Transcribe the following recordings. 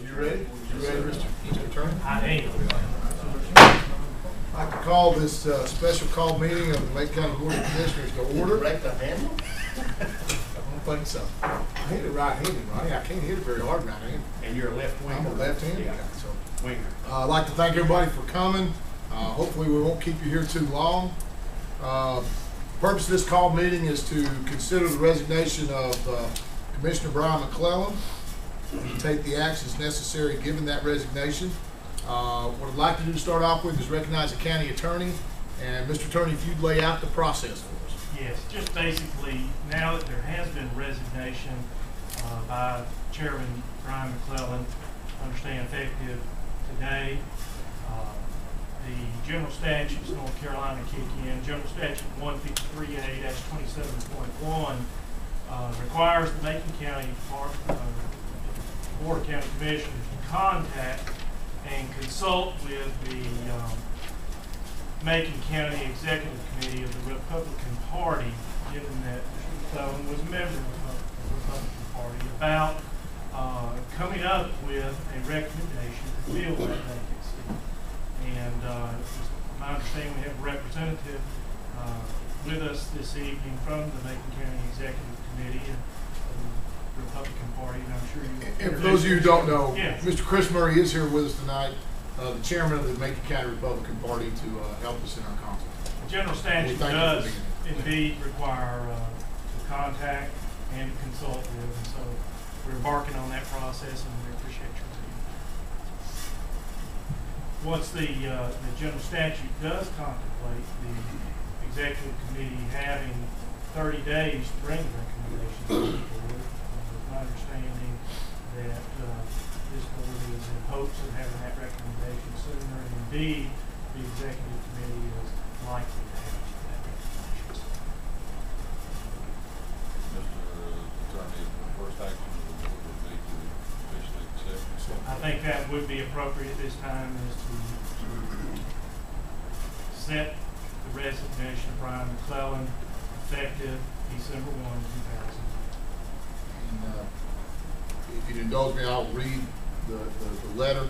You ready? You ready, Mr. Attorney? I am. I'd like to call this special call meeting of the Macon County Board of Commissioners to order. Break the handle? I don't think so. I hit it right-handed, Ronnie. I can't hit it very hard right-handed. And you're a left winger. I'm a left-handed guy, so. Winger. I'd like to thank everybody for coming. Hopefully we won't keep you here too long. Purpose of this call meeting is to consider the resignation of Commissioner Brian McClellan and take the actions necessary given that resignation. What I'd like to do to start off with is recognize the county attorney. And Mr. Attorney, if you'd lay out the process for us. Yes, just basically, now that there has been resignation by Chairman Brian McClellan, understand effective today, the general statutes in North Carolina kick in. General Statute 153A-27.1 requires the Macon County Board of County Commissioners to contact and consult with the Macon County Executive Committee of the Republican Party, given that Mr. McClellan was a member of the Republican Party, about coming up with a recommendation to fill that vacancy. And my understanding, we have a representative with us this evening from the Macon County Executive Committee and the Republican Party, and I'm sure you. And for those of you who don't know, yes, Mr. Chris Murray is here with us tonight, the chairman of the Macon County Republican Party, to help us in our council. the general statute does indeed require to contact and to consult with, and so we're embarking on that process, and we appreciate your opinion. Once the general statute does contemplate the executive committee having 30 days to bring the recommendations to the board, with my understanding that this board is in hopes of having that recommendation sooner, and indeed the executive committee is likely to have that recommendation. Mr. Attorney, the first action of the board would be to officially accept. I think that would be appropriate this time, is to set the resignation of Brian McClellan effective December 1, 2000. And, if you'd indulge me, I'll read the letter.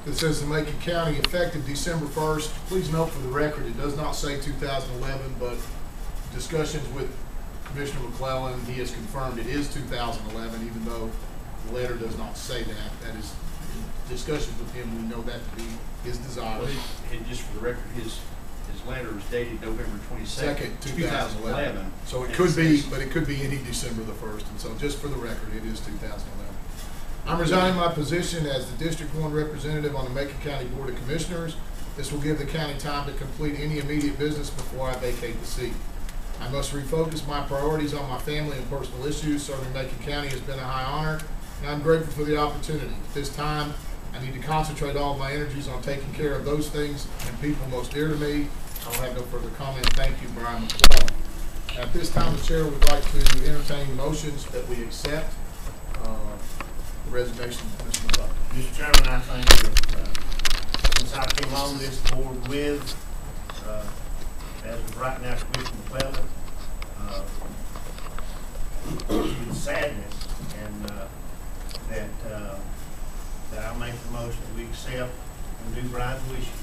It says, in Macon County, effective December 1st. Please note for the record, it does not say 2011, but discussions with Commissioner McClellan, he has confirmed it is 2011, even though the letter does not say that. That is, in discussions with him, we know that to be his desire. Well, and just for the record, his letter is dated November 22nd, 2011. So it could be, but it could be any December the 1st. And so just for the record, it is 2011. I'm resigning my position as the District 1 representative on the Macon County Board of Commissioners. This will give the county time to complete any immediate business before I vacate the seat. I must refocus my priorities on my family and personal issues. Serving Macon County has been a high honor, and I'm grateful for the opportunity. At this time, I need to concentrate all of my energies on taking care of those things and people most dear to me. I will have no further comment. Thank you, Brian McClellan. At this time, the chair would like to entertain motions that we accept the resignation of Mr. McClellan. Mr. Chairman, I think that since I came on this board with, as of right now, Commissioner McClellan, with sadness, and that I make the motion that we accept and do Brian's wishes.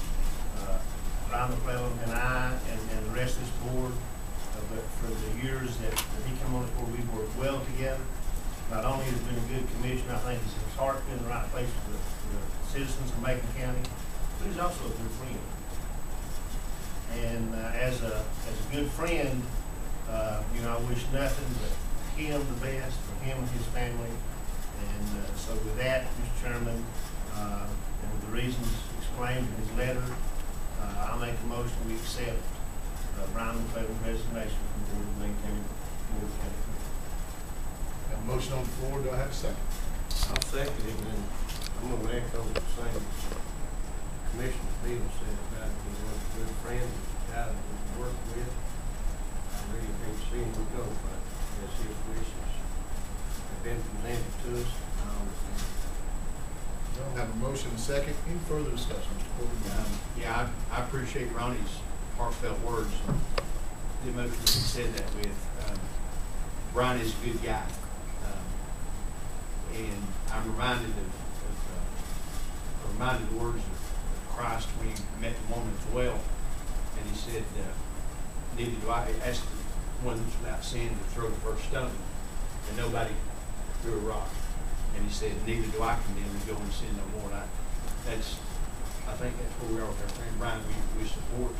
Brian McClellan and I and the rest of this board, for the years that he came on this board, we've worked well together. Not only has he been a good commissioner, I think his heart's been in the right place for the citizens of Macon County, but he's also a good friend. And as a good friend, you know, I wish nothing but him the best, for him and his family. And so with that, Mr. Chairman, and with the reasons explained in his letter, I'll make a motion we accept Brian McClellan's resignation from the Board of Macon County Board of County Commissioners. Have a motion on the floor. Do I have a second? I'll second it, and I'm going to echo the same Commissioner Stevens said about it. He was a good friend, a guy that we worked with. I really hate to see him go, but as his wishes have been presented to us, I understand. Have a motion and a second. Any further discussion? Yeah, I appreciate Ronnie's heartfelt words. The emotion that he said that with. Brian is a good guy. And I'm reminded of the words of Christ when he met the woman at the well, and he said, neither do I, ask the one who's without sin to throw the first stone, and nobody threw a rock. And he said, neither do I condemn to go and sin no more. And I think that's where we are with our friend Brian. We support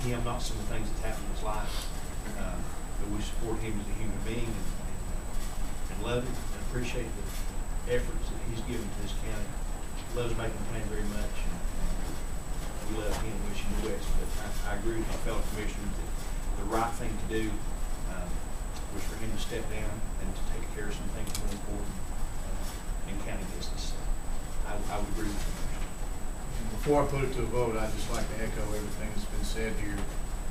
him, not some of the things that happened in his life, but we support him as a human being and love him and appreciate the efforts that he's given to this county. Loves Macon County very much, and we love him and wish him the best. But I agree with my fellow commissioners that the right thing to do was for him to step down and to take care of some things more important in county business. I would agree with you. Before I put it to a vote, I'd just like to echo everything that's been said here.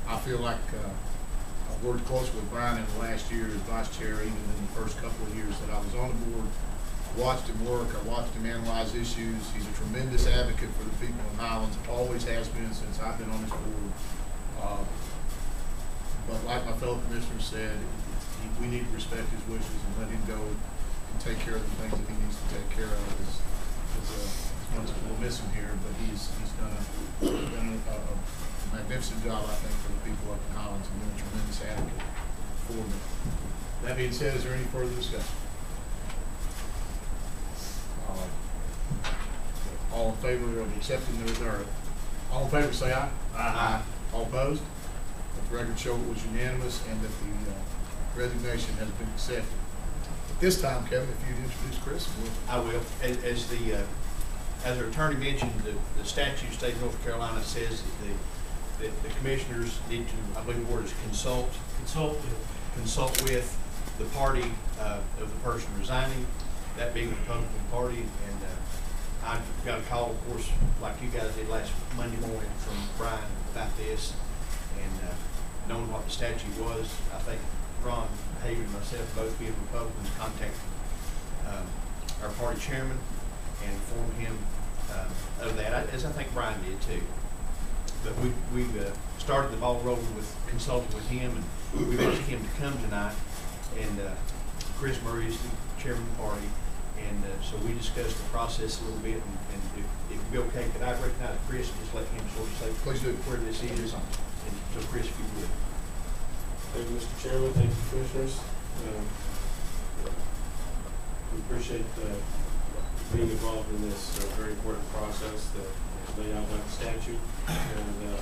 I feel like I've worked closely with Brian in the last year as vice chair, even in the first couple of years that I was on the board. I watched him work. I watched him analyze issues. He's a tremendous advocate for the people in Highlands, always has been since I've been on this board. But like my fellow commissioners said, we need to respect his wishes and let him go and take care of the things that he needs to take care of. We'll miss him here, but he's done a magnificent job, I think, for the people up in Highlands, and been a tremendous advocate for them. That being said, is there any further discussion? All in favor of accepting all in favor say aye. Aye. All opposed? Let the record show it was unanimous and that the resignation has been accepted. At this time, Kevin, if you'd introduce Chris. I will. As our attorney mentioned, the statute of the state of North Carolina says that the commissioners need to, I believe the word is consult with the party of the person resigning, that being the Republican Party. And I got a call, of course, like you guys did last Monday morning from Brian about this, and knowing what the statute was, I think Ron Haven and myself, both being Republicans, contacted our party chairman and informed him of that, as I think Brian did too. But we've started the ball rolling with consulting with him, and we've asked him to come tonight. And Chris Murray is the chairman of the party, and so we discussed the process a little bit. And if it'd be okay, could I recognize Chris and just let him sort of say Please do. where this is? And so, Chris, if you would. Thank you, Mr. Chairman. Thank you, Commissioners. We appreciate being involved in this very important process that is laid out by the statute. And the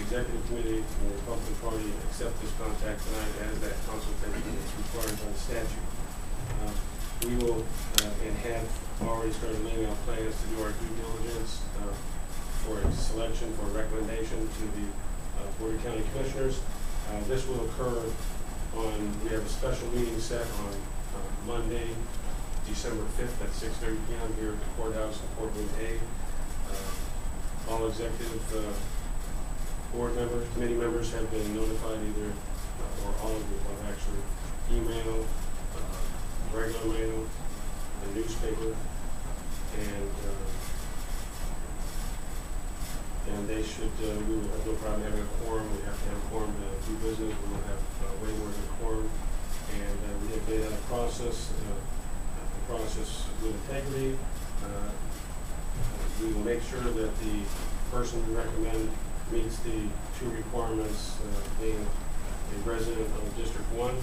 Executive Committee and the Republican Party accept this contact tonight as that consultation is required by the statute. We will and have already started laying out plans to do our due diligence for a selection, for a recommendation to the Board of County Commissioners. This will occur we have a special meeting set on Monday, December 5th at 6:30 p.m. here at the courthouse in Courtroom A. All executive board members, committee members have been notified either, or all of you have actually, email, regular mail, the newspaper, and they should, we will have no problem having a quorum. We have to have a quorum to do business. We will have way more than a quorum. And we have laid out a process, with integrity. We will make sure that the person we recommend meets the two requirements, being a resident of District 1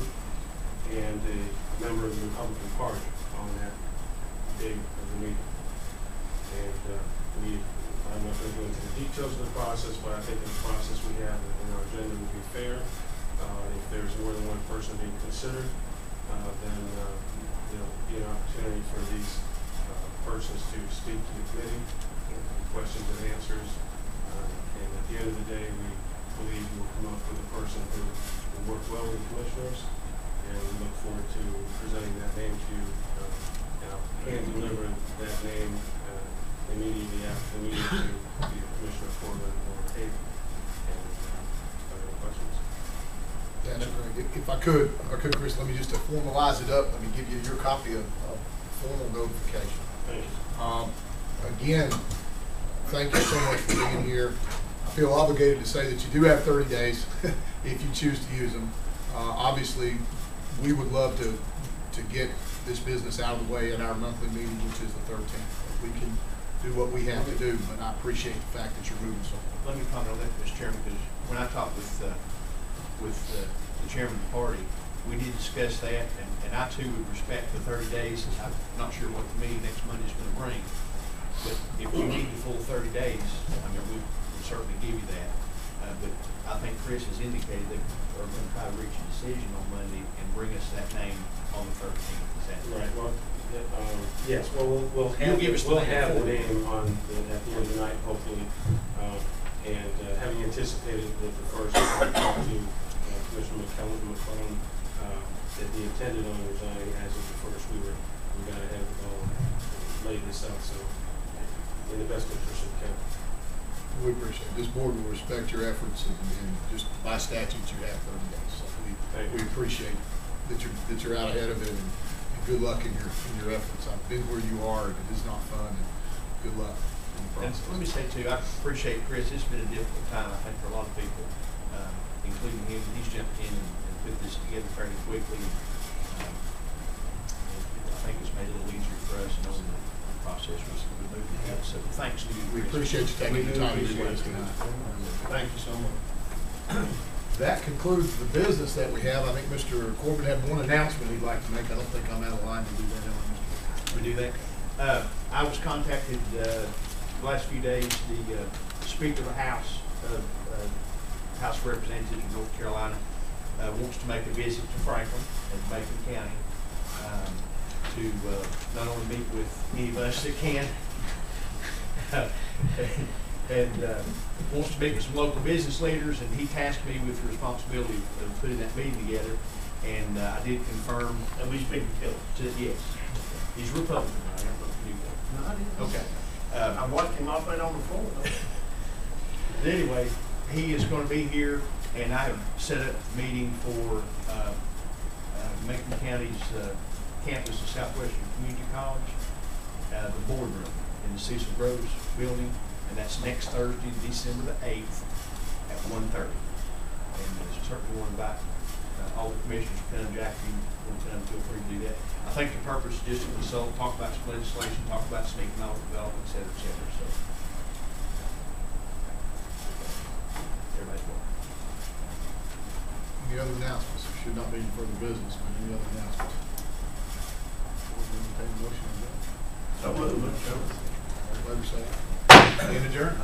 and a member of the Republican Party on that day of the meeting. And I'm not going to go into the details of the process, but I think the process we have in our agenda will be fair. If there's more than one person being considered, then there'll be an opportunity for these persons to speak to the committee, questions and answers. And at the end of the day, we believe we'll come up with a person who will work well with the commissioners, and we look forward to presenting that name to you and delivering that name immediately after the meeting to Commissioner Corbin or Haven. And other questions? That's great. If I could, Chris, let me just formalize it up. Let me give you your copy of formal notification. Thank you. Again, thank you so much for being here. I feel obligated to say that you do have 30 days if you choose to use them. Obviously, we would love to to get this business out of the way at our monthly meeting, which is the 13th. We can do what we have to do, but I appreciate the fact that you're moving so. Let me comment on that, Mr. Chairman, because when I talked with the chairman of the party, we did discuss that, and I too would respect the 30 days. I'm not sure what the meeting next Monday is going to bring, but if you need the full 30 days, I mean, we will certainly give you that. But I think Chris has indicated that we're going to try to reach a decision on Monday and bring us that name on the 13th. Is that Right, well, yes, well, we'll You'll give us the name have the before. name on, at the end of the night, hopefully. And having anticipated that the first, I talked to Commissioner McClellan, that he intended on resigning as of the first, we got ahead of the ball and laid this out, so in the best interest of the county. We appreciate it. This board will respect your efforts, and just by statute, you have 30 days. So we appreciate that you're out ahead of it, and good luck in your efforts. I've been where you are, and it is not fun, and good luck in the And process. let me say too, I appreciate Chris. It's been a difficult time, I think, for a lot of people, including him. He's jumped in and put this together fairly quickly. And I think it's made it a little easier for us knowing that the process was moving ahead. So thanks to you, We Chris. appreciate you taking the time to do this tonight. Thank you so much. That concludes the business that we have. I think Mr. Corbin had one announcement he'd like to make. I don't think I'm out of line to do that, am I, Mr. We do that. I was contacted the last few days. The Speaker of the House of House of Representatives of North Carolina wants to make a visit to Franklin and Macon County to not only meet with any of us that can, and wants to meet with some local business leaders, and he tasked me with the responsibility of putting that meeting together. And I did confirm. And we speak to Kelly. Yes, he's Republican. I don't know if you knew that. No, I didn't. Okay. I watched him operate on the floor, though. But anyway, he is going to be here, and I have set up a meeting for Macon County's campus of Southwestern Community College, the boardroom in the Cecil Groves building, and that's next Thursday, December the 8th at 1:30. And certainly want to invite all the commissioners to come. Jackie, want to come, feel free to do that. I think the purpose is just to consult, talk about some legislation, talk about some economic development, et cetera, et cetera. So, everybody's welcome. Any other announcements? There should not be any further business, but any other announcements? Board will entertain a motion on that. So, All in favor, say aye. And adjourn.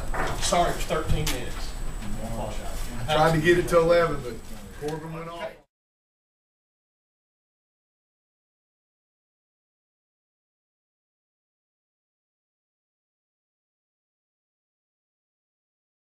Sorry, it was 13 minutes. Tried to get it to 11, but Corbin went off.